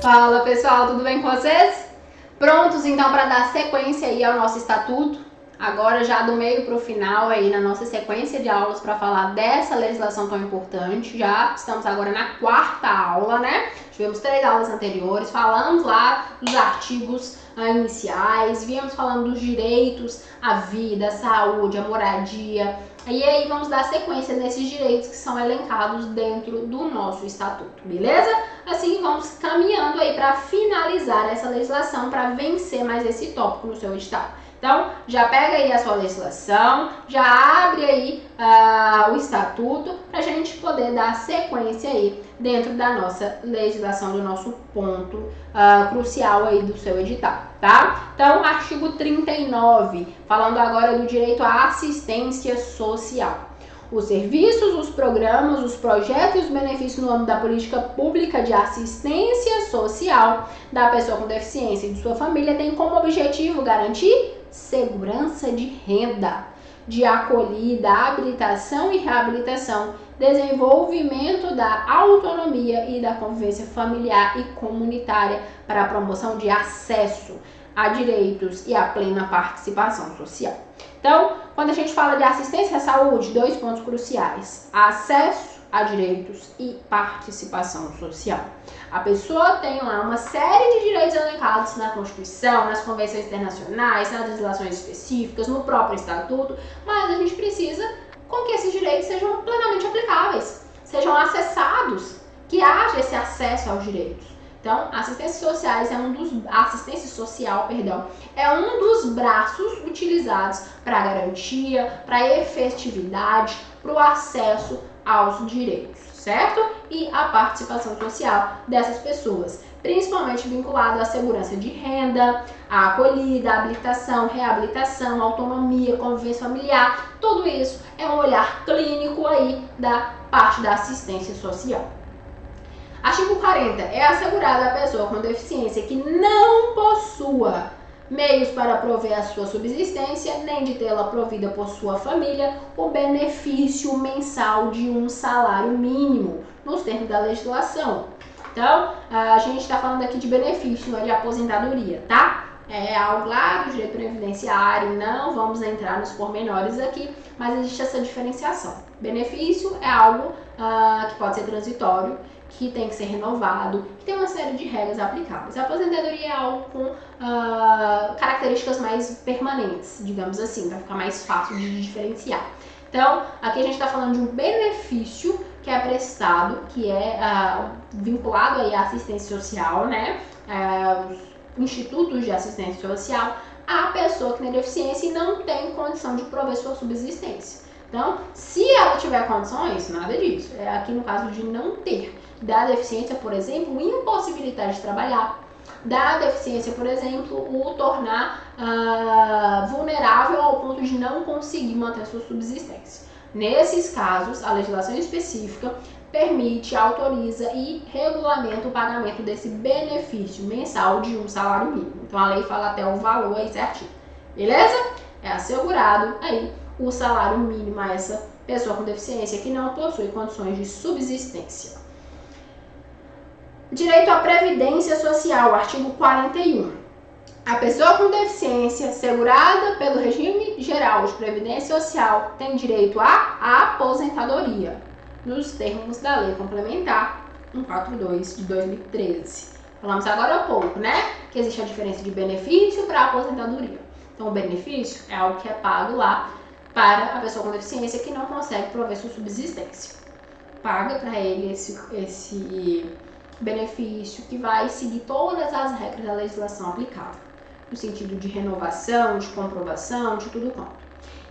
Fala pessoal, tudo bem com vocês? Prontos então para dar sequência aí ao nosso estatuto? Agora já do meio para o final aí na nossa sequência de aulas para falar dessa legislação tão importante. Já estamos agora na quarta aula, né? Tivemos 3 aulas anteriores, falamos lá dos artigos iniciais, viemos falando dos direitos à vida, à saúde, à moradia. E aí vamos dar sequência nesses direitos que são elencados dentro do nosso estatuto, beleza? Assim vamos caminhando aí para finalizar essa legislação, para vencer mais esse tópico no seu edital. Então, já pega aí a sua legislação, já abre aí o estatuto para a gente poder dar sequência aí dentro da nossa legislação, do nosso ponto crucial aí do seu edital, tá? Então, artigo 39, falando agora do direito à assistência social. Os serviços, os programas, os projetos e os benefícios no âmbito da política pública de assistência social da pessoa com deficiência e de sua família têm como objetivo garantir segurança de renda, de acolhida, habilitação e reabilitação, desenvolvimento da autonomia e da convivência familiar e comunitária para a promoção de acesso a direitos e a plena participação social. Então, quando a gente fala de assistência à saúde, 2 pontos cruciais: acesso a direitos e participação social. A pessoa tem lá uma série de direitos elencados na Constituição, nas convenções internacionais, nas legislações específicas, no próprio estatuto, mas a gente precisa com que esses direitos sejam plenamente aplicáveis, sejam acessados, que haja esse acesso aos direitos. Então, assistência social é um dos braços utilizados para garantia, para efetividade, para o acesso aos direitos, certo? E a participação social dessas pessoas, principalmente vinculado à segurança de renda, à acolhida, à habilitação, reabilitação, autonomia, convivência familiar. Tudo isso é um olhar clínico aí da parte da assistência social. Artigo 40. É assegurada a pessoa com deficiência que não possua meios para prover a sua subsistência, nem de tê-la provida por sua família, o benefício mensal de um salário mínimo, nos termos da legislação. Então, a gente está falando aqui de benefício, não é de aposentadoria, tá? É algo lá do direito previdenciário, não vamos entrar nos pormenores aqui, mas existe essa diferenciação. Benefício é algo que pode ser transitório, que tem que ser renovado, que tem uma série de regras aplicáveis. A aposentadoria é algo com características mais permanentes, digamos assim, para ficar mais fácil de diferenciar. Então, aqui a gente está falando de um benefício que é prestado, que é vinculado aí à assistência social, né? Os institutos de assistência social, a pessoa que tem deficiência e não tem condição de prover sua subsistência. Então, se ela tiver condições, nada disso. É aqui no caso de não ter. Da deficiência, por exemplo, impossibilitar de trabalhar. Da deficiência, por exemplo, o tornar vulnerável ao ponto de não conseguir manter sua subsistência. Nesses casos, a legislação específica permite, autoriza e regulamenta o pagamento desse benefício mensal de um salário mínimo. Então, a lei fala até o valor aí certinho. Beleza? É assegurado aí o salário mínimo a essa pessoa com deficiência que não possui condições de subsistência. Direito à previdência social, artigo 41. A pessoa com deficiência segurada pelo regime geral de previdência social tem direito à aposentadoria, nos termos da Lei Complementar 142 de 2013. Falamos agora há pouco, né? Que existe a diferença de benefício para aposentadoria. Então, o benefício é algo que é pago lá para a pessoa com deficiência que não consegue prover sua subsistência. Paga para ele esse benefício que vai seguir todas as regras da legislação aplicável, no sentido de renovação, de comprovação, de tudo quanto.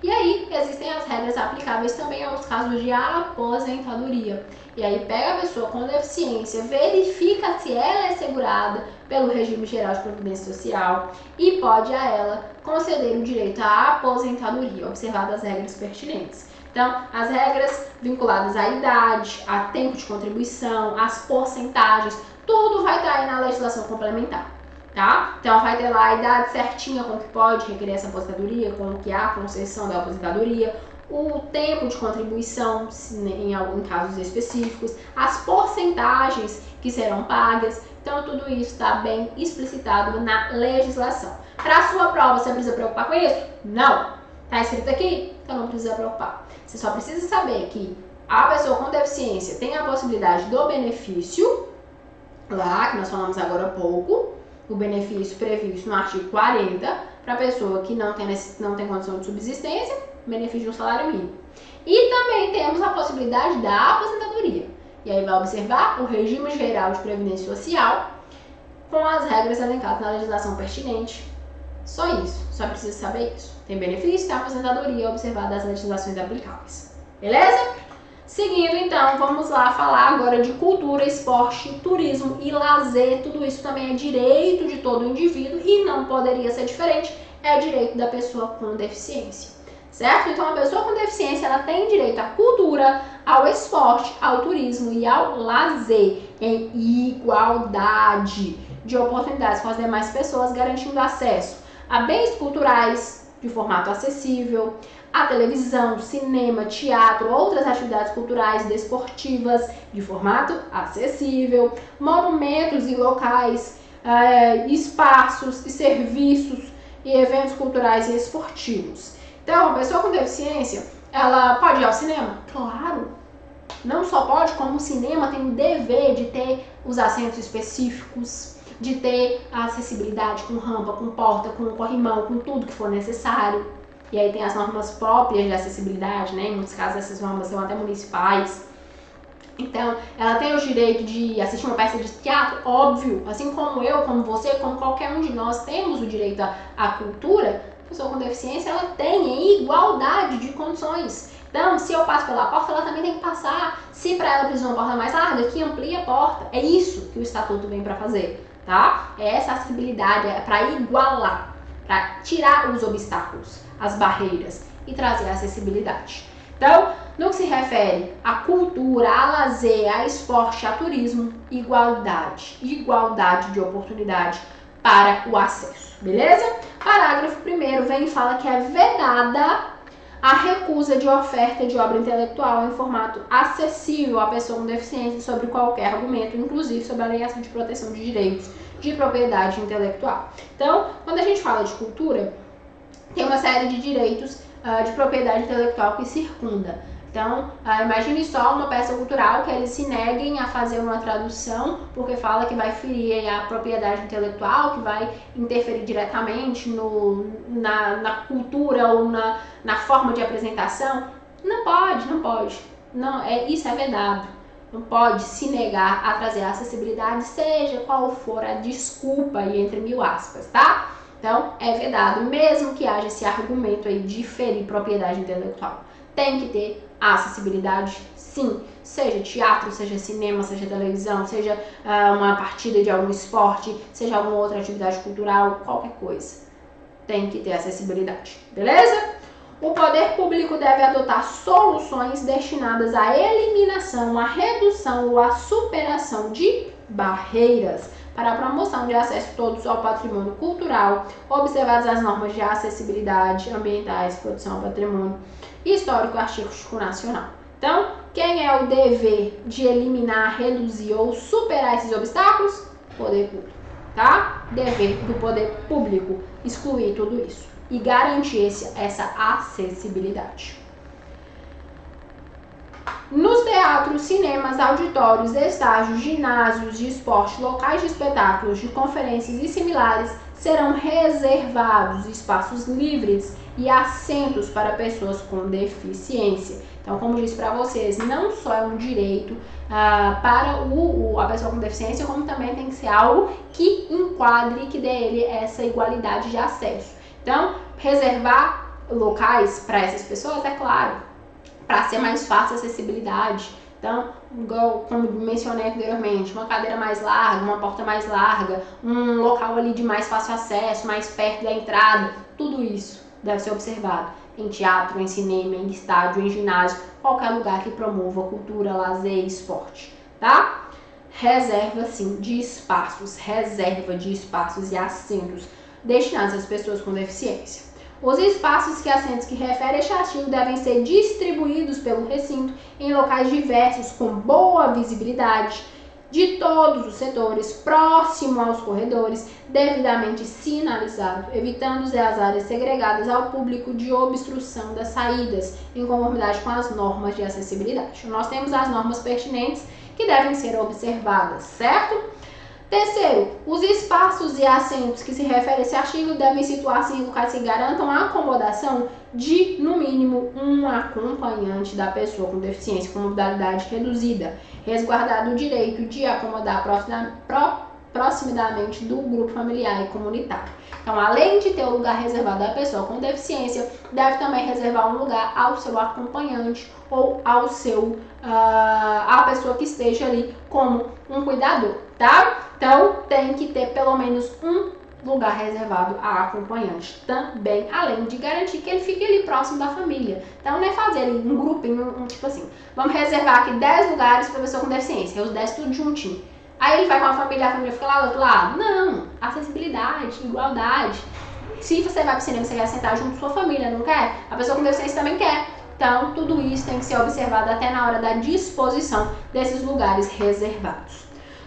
E aí, existem as regras aplicáveis também aos casos de aposentadoria. E aí, pega a pessoa com deficiência, verifica se ela é segurada pelo regime geral de previdência social e pode a ela conceder o direito à aposentadoria, observadas as regras pertinentes. Então, as regras vinculadas à idade, a tempo de contribuição, as porcentagens, tudo vai estar aí na legislação complementar, tá? Então, vai ter lá a idade certinha com que pode requerer essa aposentadoria, com que há concessão da aposentadoria, o tempo de contribuição, em casos específicos, as porcentagens que serão pagas. Então, tudo isso está bem explicitado na legislação. Para a sua prova, você precisa preocupar com isso? Não. Está escrito aqui? Então não precisa preocupar. Você só precisa saber que a pessoa com deficiência tem a possibilidade do benefício, lá, que nós falamos agora há pouco, o benefício previsto no artigo 40, para a pessoa que não tem condição de subsistência, benefício do salário mínimo. E também temos a possibilidade da aposentadoria. E aí vai observar o regime geral de previdência social com as regras elencadas na legislação pertinente. Só isso, só precisa saber isso. Tem benefício, tem aposentadoria observada as legislações aplicáveis. Beleza? Seguindo, então, vamos lá falar agora de cultura, esporte, turismo e lazer. Tudo isso também é direito de todo indivíduo e não poderia ser diferente, é direito da pessoa com deficiência. Certo? Então, a pessoa com deficiência, ela tem direito à cultura, ao esporte, ao turismo e ao lazer em igualdade de oportunidades com as demais pessoas, garantindo acesso a bens culturais de formato acessível, a televisão, cinema, teatro, outras atividades culturais e desportivas de formato acessível, monumentos e locais, espaços e serviços e eventos culturais e esportivos. Então, a pessoa com deficiência, ela pode ir ao cinema? Claro! Não só pode, como o cinema tem o dever de ter os assentos específicos, de ter a acessibilidade com rampa, com porta, com corrimão, com tudo que for necessário. E aí tem as normas próprias de acessibilidade, né? Em muitos casos essas normas são até municipais. Então, ela tem o direito de assistir uma peça de teatro, óbvio, assim como eu, como você, como qualquer um de nós temos o direito à cultura. A pessoa com deficiência, ela tem em igualdade de condições. Então, se eu passo pela porta, ela também tem que passar. Se para ela precisa de uma porta mais larga, que amplie a porta. É isso que o Estatuto vem para fazer, tá? É essa acessibilidade, é para igualar, para tirar os obstáculos, as barreiras e trazer a acessibilidade. Então, no que se refere à cultura, a lazer, a esporte, a turismo, igualdade de oportunidade para o acesso, beleza? Parágrafo 1º vem e fala que é vedada a recusa de oferta de obra intelectual em formato acessível à pessoa com deficiência sobre qualquer argumento, inclusive sobre a alegação de proteção de direitos de propriedade intelectual. Então, quando a gente fala de cultura, tem uma série de direitos de propriedade intelectual que circunda. Então, imagine só uma peça cultural que eles se neguem a fazer uma tradução porque fala que vai ferir a propriedade intelectual, que vai interferir diretamente na cultura ou na forma de apresentação. Não pode. Não, isso é vedado. Não pode se negar a trazer a acessibilidade, seja qual for a desculpa aí entre mil aspas, tá? Então, é vedado, mesmo que haja esse argumento aí de ferir propriedade intelectual. Tem que ter a acessibilidade, sim, seja teatro, seja cinema, seja televisão, seja uma partida de algum esporte, seja alguma outra atividade cultural, qualquer coisa. Tem que ter acessibilidade, beleza? O poder público deve adotar soluções destinadas à eliminação, à redução ou à superação de barreiras para a promoção de acesso de todos ao patrimônio cultural, observadas as normas de acessibilidade ambientais, proteção ao patrimônio histórico e artístico nacional. Então, quem é o dever de eliminar, reduzir ou superar esses obstáculos? Poder público, tá? Dever do poder público excluir tudo isso e garantir essa acessibilidade. Nos teatros, cinemas, auditórios, estágios, ginásios de esporte, locais de espetáculos, de conferências e similares, serão reservados espaços livres e assentos para pessoas com deficiência. Então, como disse para vocês, não só é um direito para a pessoa com deficiência, como também tem que ser algo que enquadre, que dê ele essa igualdade de acesso. Então, reservar locais para essas pessoas, é claro, para ser mais fácil a acessibilidade. Então, igual, como mencionei anteriormente, uma cadeira mais larga, uma porta mais larga, um local ali de mais fácil acesso, mais perto da entrada, tudo isso deve ser observado em teatro, em cinema, em estádio, em ginásio, qualquer lugar que promova cultura, lazer e esporte, tá? Reserva de espaços e assentos destinados às pessoas com deficiência. Os espaços e assentos que refere este artigo devem ser distribuídos pelo recinto em locais diversos com boa visibilidade de todos os setores, próximo aos corredores, devidamente sinalizado, evitando as áreas segregadas ao público de obstrução das saídas, em conformidade com as normas de acessibilidade. Nós temos as normas pertinentes que devem ser observadas, certo? Terceiro, os espaços e assentos que se refere a esse artigo devem situar-se em locais que garantam a acomodação de, no mínimo, um acompanhante da pessoa com deficiência com mobilidade reduzida, resguardado o direito de acomodar proximidamente do grupo familiar e comunitário. Então, além de ter o lugar reservado à pessoa com deficiência, deve também reservar um lugar ao seu acompanhante ou ao seu a pessoa que esteja ali como um cuidador, tá? Então, tem que ter pelo menos um lugar reservado a acompanhante também, além de garantir que ele fique ali próximo da família. Então, não é fazer ali um grupinho, tipo assim, vamos reservar aqui 10 lugares para pessoa com deficiência, os 10 tudo juntinho. Aí ele vai com a família fica lá do outro lado. Não, acessibilidade, igualdade. Se você vai para o cinema, você quer sentar junto com sua família, não quer? A pessoa com deficiência também quer. Então, tudo isso tem que ser observado até na hora da disposição desses lugares reservados.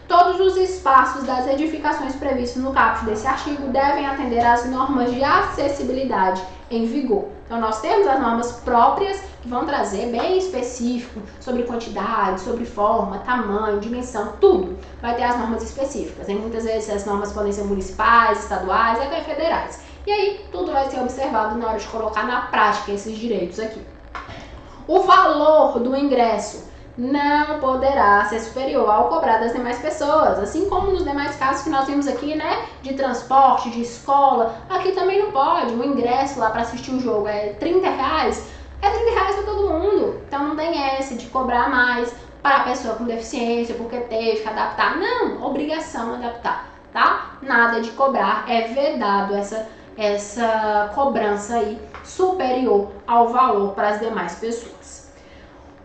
Todos os espaços das edificações previstos no caput desse artigo devem atender às normas de acessibilidade em vigor. Então, nós temos as normas próprias que vão trazer bem específico sobre quantidade, sobre forma, tamanho, dimensão, tudo. Vai ter as normas específicas. E muitas vezes as normas podem ser municipais, estaduais e até federais. E aí, tudo vai ser observado na hora de colocar na prática esses direitos aqui. O valor do ingresso não poderá ser superior ao cobrado das demais pessoas, assim como nos demais casos que nós vimos aqui, né, de transporte, de escola, aqui também não pode. O ingresso lá para assistir o jogo é R$30, é R$30 para todo mundo, então não tem essa de cobrar mais para a pessoa com deficiência, porque teve que adaptar, não, obrigação adaptar, tá? Nada de cobrar, é vedado essa cobrança aí superior ao valor para as demais pessoas.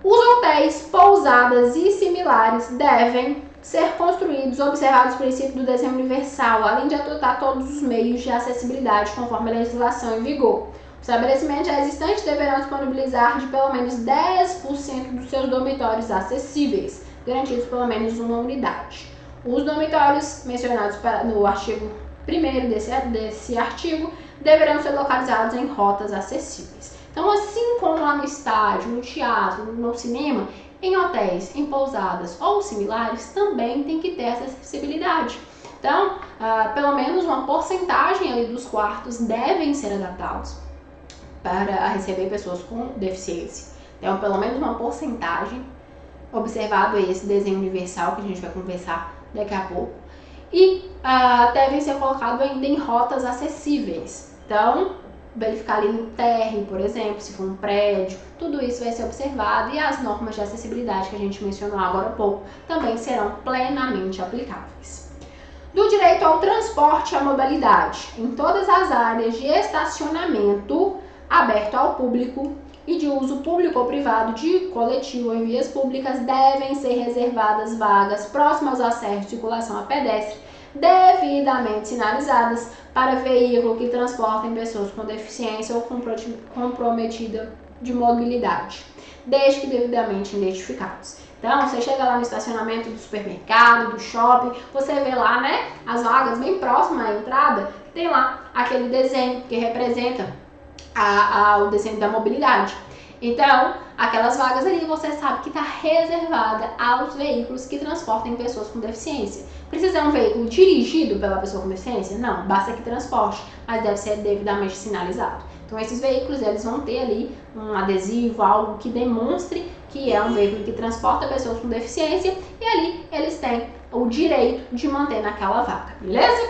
Os hotéis, pousadas e similares devem ser construídos observados o princípio do desenho universal, além de adotar todos os meios de acessibilidade conforme a legislação em vigor. Os estabelecimentos já existentes deverão disponibilizar de pelo menos 10% dos seus dormitórios acessíveis, garantidos pelo menos uma unidade. Os dormitórios mencionados no artigo 1º desse artigo deverão ser localizados em rotas acessíveis. Então, assim como lá no estádio, no teatro, no cinema, em hotéis, em pousadas ou similares, também tem que ter essa acessibilidade. Então, pelo menos uma porcentagem ali dos quartos devem ser adaptados para receber pessoas com deficiência. Então, pelo menos uma porcentagem, observado esse desenho universal que a gente vai conversar daqui a pouco. E devem ser colocados ainda em rotas acessíveis. Então, verificar ali no térreo, por exemplo, se for um prédio, tudo isso vai ser observado e as normas de acessibilidade que a gente mencionou agora há pouco também serão plenamente aplicáveis. Do direito ao transporte e à mobilidade, em todas as áreas de estacionamento aberto ao público e de uso público ou privado de coletivo ou em vias públicas devem ser reservadas vagas próximas aos acessos de circulação a pedestre, devidamente sinalizadas para veículo que transportem pessoas com deficiência ou comprometida de mobilidade, desde que devidamente identificados. Então, você chega lá no estacionamento do supermercado, do shopping, você vê lá, né, as vagas bem próximas à entrada, tem lá aquele desenho que representa o desenho da mobilidade. Então, aquelas vagas ali você sabe que está reservada aos veículos que transportem pessoas com deficiência. Precisa ser um veículo dirigido pela pessoa com deficiência? Não, basta que transporte, mas deve ser devidamente sinalizado. Então, esses veículos eles vão ter ali um adesivo, algo que demonstre que é um veículo que transporta pessoas com deficiência e ali eles têm o direito de manter naquela vaga, beleza?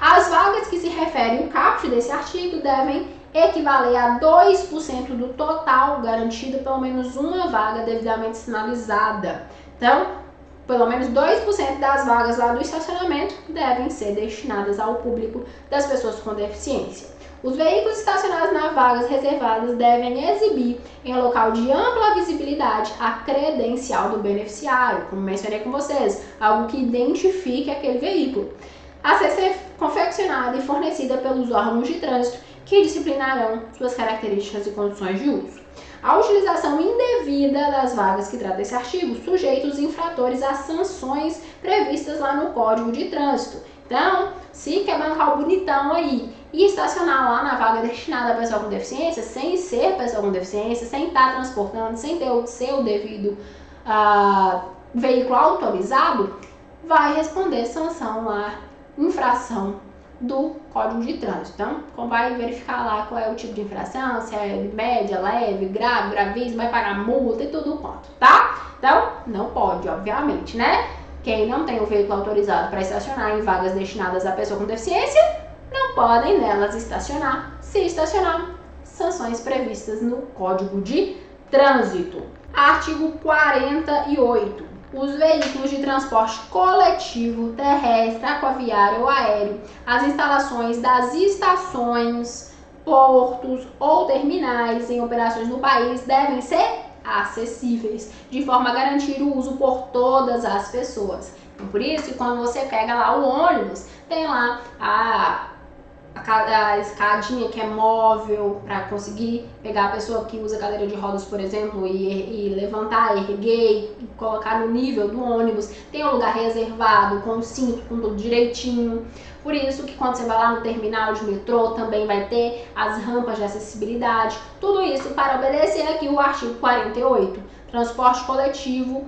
As vagas que se referem ao caput desse artigo devem equivaler a 2% do total garantido pelo menos uma vaga devidamente sinalizada. Então, pelo menos 2% das vagas lá do estacionamento devem ser destinadas ao público das pessoas com deficiência. Os veículos estacionados nas vagas reservadas devem exibir em local de ampla visibilidade a credencial do beneficiário, como mencionei com vocês, algo que identifique aquele veículo, a ser confeccionada e fornecida pelos órgãos de trânsito que disciplinarão suas características e condições de uso. A utilização indevida das vagas que trata esse artigo sujeita os infratores a sanções previstas lá no Código de Trânsito. Então, se quer bancar o bonitão aí e estacionar lá na vaga destinada a pessoa com deficiência, sem ser pessoa com deficiência, sem estar transportando, sem ter o seu devido veículo autorizado, vai responder sanção lá, infração do Código de Trânsito. Então, vai verificar lá qual é o tipo de infração, se é média, leve, grave, gravíssimo, vai pagar multa e tudo quanto, tá? Então, não pode, obviamente, né? Quem não tem o veículo autorizado para estacionar em vagas destinadas a pessoa com deficiência, não podem nelas estacionar. Se estacionar, sanções previstas no Código de Trânsito. Artigo 48. Os veículos de transporte coletivo, terrestre, aquaviário ou aéreo, as instalações das estações, portos ou terminais em operações no país devem ser acessíveis, de forma a garantir o uso por todas as pessoas. Então, por isso que quando você pega lá o ônibus, tem lá a escadinha que é móvel para conseguir pegar a pessoa que usa cadeira de rodas, por exemplo, e levantar, erguer e colocar no nível do ônibus. Tem um lugar reservado com o cinto, com tudo direitinho. Por isso que quando você vai lá no terminal de metrô também vai ter as rampas de acessibilidade. Tudo isso para obedecer aqui o artigo 48. Transporte coletivo,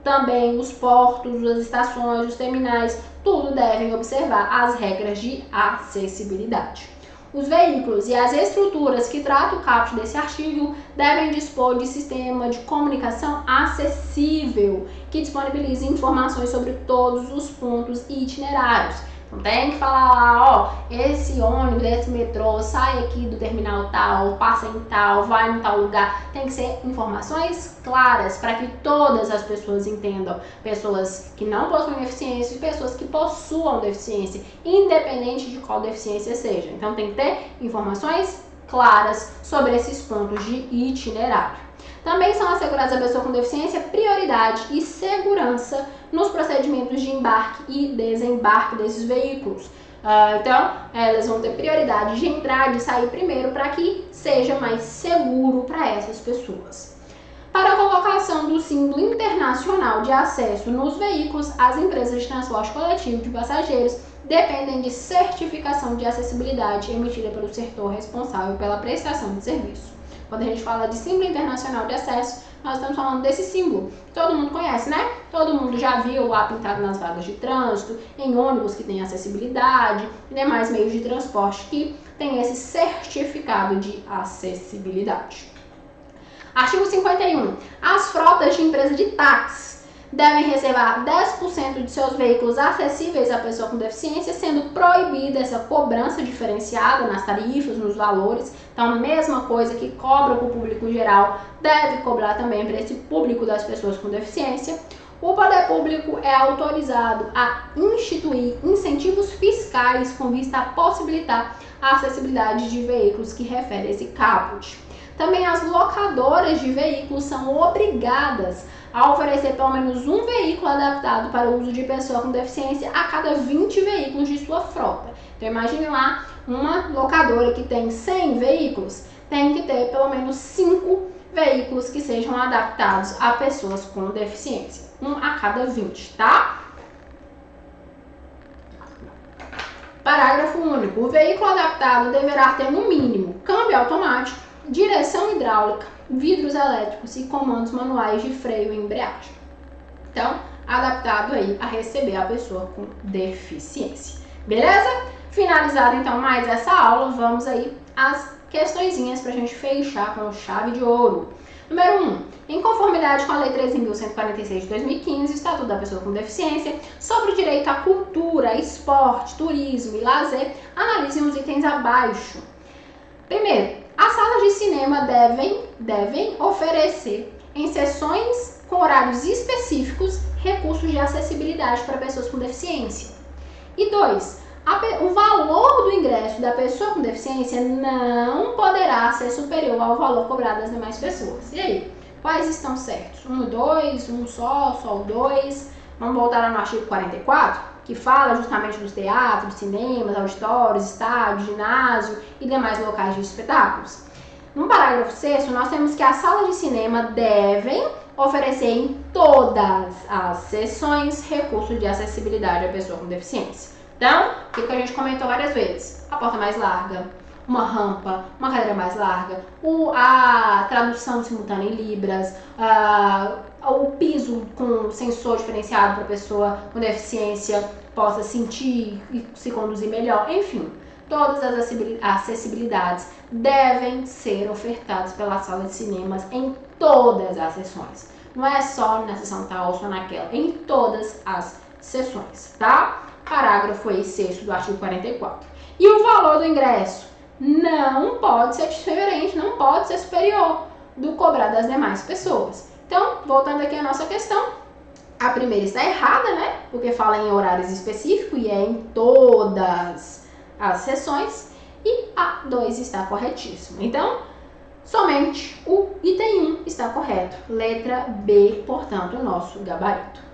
também os portos, as estações, os terminais, tudo devem observar as regras de acessibilidade. Os veículos e as estruturas que tratam o caput desse artigo devem dispor de sistema de comunicação acessível, que disponibilize informações sobre todos os pontos e itinerários. Então tem que falar lá, ó, esse ônibus, esse metrô sai aqui do terminal tal, passa em tal, vai em tal lugar. Tem que ser informações claras para que todas as pessoas entendam. Pessoas que não possuem deficiência e pessoas que possuam deficiência, independente de qual deficiência seja. Então tem que ter informações claras sobre esses pontos de itinerário. Também são asseguradas a pessoa com deficiência prioridade e segurança nos procedimentos de embarque e desembarque desses veículos. Então, elas vão ter prioridade de entrar e de sair primeiro para que seja mais seguro para essas pessoas. Para a colocação do símbolo internacional de acesso nos veículos, as empresas de transporte coletivo de passageiros dependem de certificação de acessibilidade emitida pelo setor responsável pela prestação de serviço. Quando a gente fala de símbolo internacional de acesso, nós estamos falando desse símbolo. Todo mundo conhece, né? Todo mundo já viu lá pintado nas vagas de trânsito, em ônibus que tem acessibilidade e demais meios de transporte que tem esse certificado de acessibilidade. Artigo 51. As frotas de empresa de táxi devem reservar 10% de seus veículos acessíveis à pessoa com deficiência, sendo proibida essa cobrança diferenciada nas tarifas, nos valores. Então, a mesma coisa que cobra para o público geral, deve cobrar também para esse público das pessoas com deficiência. O poder público é autorizado a instituir incentivos fiscais com vista a possibilitar a acessibilidade de veículos que refere a esse caput. Também as locadoras de veículos são obrigadas a oferecer pelo menos um veículo adaptado para o uso de pessoa com deficiência a cada 20 veículos de sua frota. Então imagine lá uma locadora que tem 100 veículos, tem que ter pelo menos 5 veículos que sejam adaptados a pessoas com deficiência, um a cada 20, tá? Parágrafo único. O veículo adaptado deverá ter no mínimo câmbio automático, direção hidráulica, vidros elétricos e comandos manuais de freio e embreagem. Então, adaptado aí a receber a pessoa com deficiência. Beleza? Finalizada então mais essa aula, vamos aí às questõezinhas para a gente fechar com chave de ouro. Número 1. Em conformidade com a Lei 13.146 de 2015, Estatuto da Pessoa com Deficiência, sobre o direito à cultura, esporte, turismo e lazer, analise os itens abaixo. Primeiro, as salas de cinema devem oferecer, em sessões com horários específicos, recursos de acessibilidade para pessoas com deficiência. E 2. O valor do ingresso da pessoa com deficiência não poderá ser superior ao valor cobrado das demais pessoas. E aí, quais estão certos? Um e dois, um só o dois? Vamos voltar lá no artigo 44? que fala justamente dos teatros, cinemas, auditórios, estádios, ginásio e demais locais de espetáculos. No parágrafo 6º, nós temos que as salas de cinema devem oferecer em todas as sessões recursos de acessibilidade à pessoa com deficiência. Então, o que a gente comentou várias vezes? A porta mais larga, uma rampa, uma cadeira mais larga, a tradução simultânea em libras, o piso com sensor diferenciado para a pessoa com deficiência possa sentir e se conduzir melhor, enfim. Todas as acessibilidades devem ser ofertadas pela sala de cinemas em todas as sessões. Não é só na sessão tal ou só naquela, em todas as sessões, tá? Parágrafo 6º do artigo 44. E o valor do ingresso não pode ser diferente, não pode ser superior do cobrado das demais pessoas. Então, voltando aqui à nossa questão, a primeira está errada, né? Porque fala em horários específicos e é em todas as sessões, e a 2 está corretíssimo. Então, somente o item 1 está correto. Letra B, portanto, o nosso gabarito.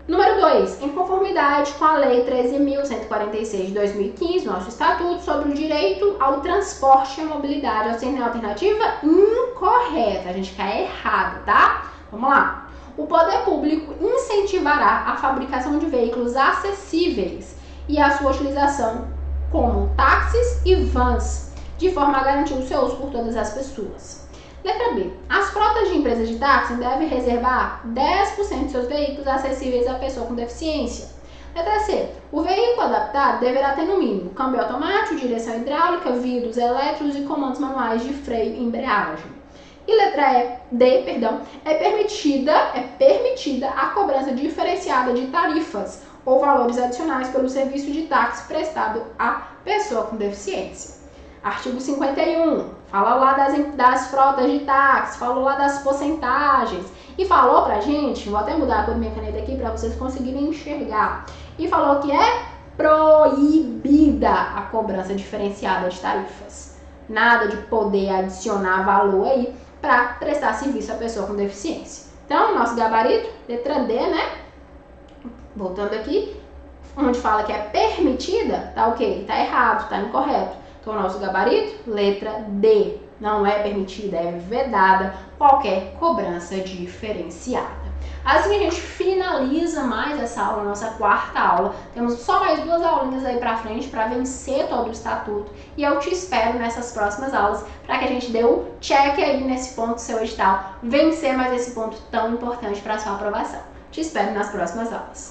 Número 2, em conformidade com a Lei 13.146 de 2015, nosso Estatuto, sobre o direito ao transporte e à mobilidade, ao ser alternativa incorreta. A gente quer errado, tá? Vamos lá. O poder público incentivará a fabricação de veículos acessíveis e a sua utilização como táxis e vans, de forma a garantir o seu uso por todas as pessoas. Letra B. As frotas de empresas de táxi devem reservar 10% de seus veículos acessíveis à pessoa com deficiência. Letra C. O veículo adaptado deverá ter no mínimo câmbio automático, direção hidráulica, vidros elétricos e comandos manuais de freio e embreagem. E letra D, é permitida a cobrança diferenciada de tarifas ou valores adicionais pelo serviço de táxi prestado à pessoa com deficiência. Artigo 51, fala lá das frotas de táxi, falou lá das porcentagens e falou pra gente, vou até mudar a cor da minha caneta aqui para vocês conseguirem enxergar, e falou que é proibida a cobrança diferenciada de tarifas. Nada de poder adicionar valor aí para prestar serviço à pessoa com deficiência. Então, nosso gabarito, letra D, né? Voltando aqui, onde fala que é permitida, tá ok? Tá errado, tá incorreto. Então, o nosso gabarito, letra D, não é permitida, é vedada qualquer cobrança diferenciada. Assim a gente finaliza mais essa aula, nossa quarta aula. Temos só mais 2 aulinhas aí pra frente para vencer todo o estatuto. E eu te espero nessas próximas aulas para que a gente dê o check aí nesse ponto do seu edital, vencer mais esse ponto tão importante para a sua aprovação. Te espero nas próximas aulas.